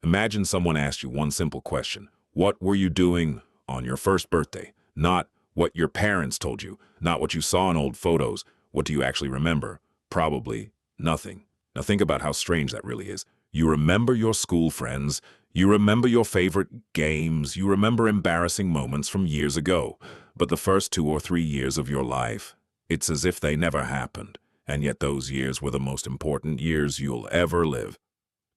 Imagine someone asked you one simple question. What were you doing on your first birthday? Not what your parents told you, not what you saw in old photos. What do you actually remember? Probably nothing. Now think about how strange that really is. You remember your school friends, you remember your favorite games, you remember embarrassing moments from years ago. But the first 2 or 3 years of your life, it's as if they never happened. And yet those years were the most important years you'll ever live.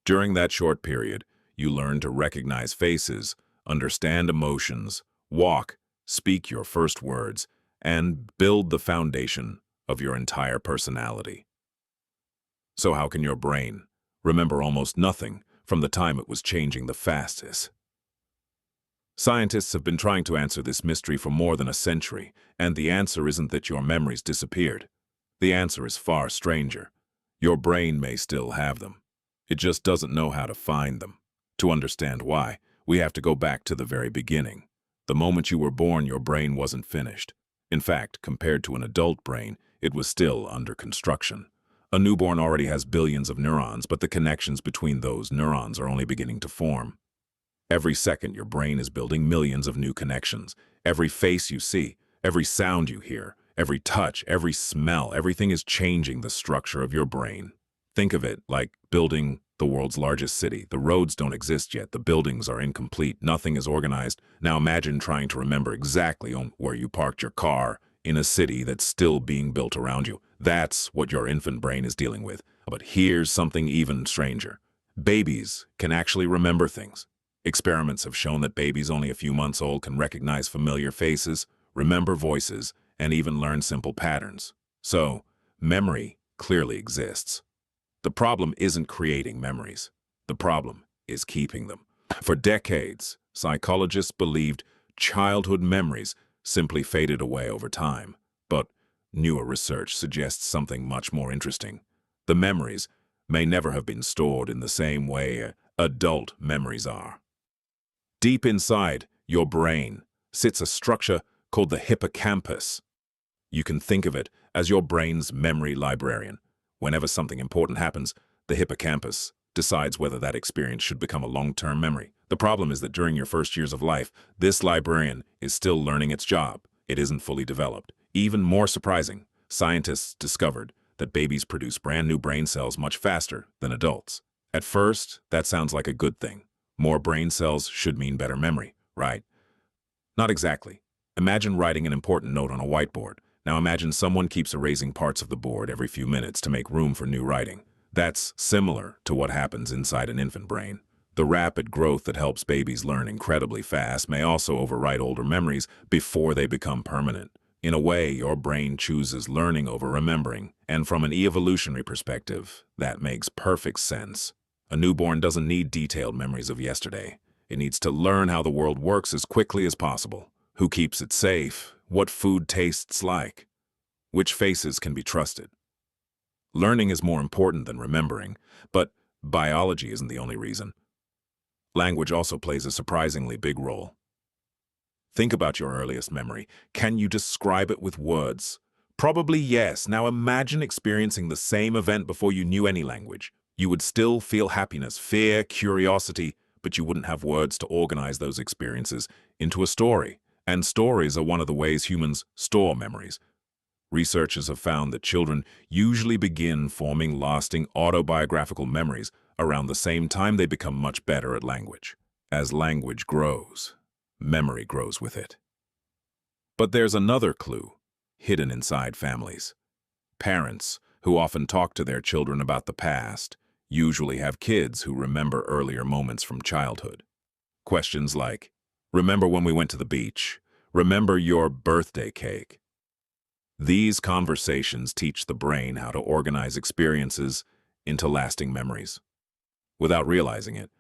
During that short period, you learn to recognize faces, understand emotions, walk, speak your first words, and build the foundation of your entire personality. So how can your brain remember almost nothing from the time it was changing the fastest? Scientists have been trying to answer this mystery for more than a century, and the answer isn't that your memories disappeared. The answer is far stranger. Your brain may still have them. It just doesn't know how to find them. To understand why, we have to go back to the very beginning. The moment you were born, your brain wasn't finished. In fact, compared to an adult brain, it was still under construction. A newborn already has billions of neurons, but the connections between those neurons are only beginning to form. Every second, your brain is building millions of new connections. Every face you see, every sound you hear, every touch, every smell, everything is changing the structure of your brain. Think of it like building the world's largest city. The roads don't exist yet. The buildings are incomplete. Nothing is organized. Now imagine trying to remember exactly where you parked your car in a city that's still being built around you. That's what your infant brain is dealing with. But here's something even stranger. Babies can actually remember things. Experiments have shown that babies only a few months old can recognize familiar faces, remember voices, and even learn simple patterns. So, memory clearly exists. The problem isn't creating memories. The problem is keeping them. For decades, psychologists believed childhood memories simply faded away over time. But newer research suggests something much more interesting. The memories may never have been stored in the same way adult memories are. Deep inside your brain sits a structure called the hippocampus. You can think of it as your brain's memory librarian. Whenever something important happens, the hippocampus decides whether that experience should become a long-term memory. The problem is that during your first years of life, this librarian is still learning its job. It isn't fully developed. Even more surprising, scientists discovered that babies produce brand new brain cells much faster than adults. At first, that sounds like a good thing. More brain cells should mean better memory, right? Not exactly. Imagine writing an important note on a whiteboard. Now imagine someone keeps erasing parts of the board every few minutes to make room for new writing. That's similar to what happens inside an infant brain. The rapid growth that helps babies learn incredibly fast may also overwrite older memories before they become permanent. In a way, your brain chooses learning over remembering, and from an evolutionary perspective, that makes perfect sense. A newborn doesn't need detailed memories of yesterday. It needs to learn how the world works as quickly as possible. Who keeps it safe? What food tastes like? Which faces can be trusted? Learning is more important than remembering, but biology isn't the only reason. Language also plays a surprisingly big role. Think about your earliest memory. Can you describe it with words? Probably yes. Now imagine experiencing the same event before you knew any language. You would still feel happiness, fear, curiosity, but you wouldn't have words to organize those experiences into a story. And stories are one of the ways humans store memories. Researchers have found that children usually begin forming lasting autobiographical memories around the same time they become much better at language. As language grows, memory grows with it. But there's another clue hidden inside families. Parents, who often talk to their children about the past, usually have kids who remember earlier moments from childhood. Questions like, remember when we went to the beach? Remember your birthday cake? These conversations teach the brain how to organize experiences into lasting memories. Without realizing it,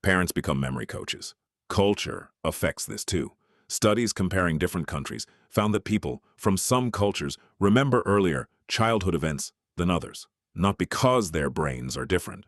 parents become memory coaches. Culture affects this too. Studies comparing different countries found that people from some cultures remember earlier childhood events than others, not because their brains are different,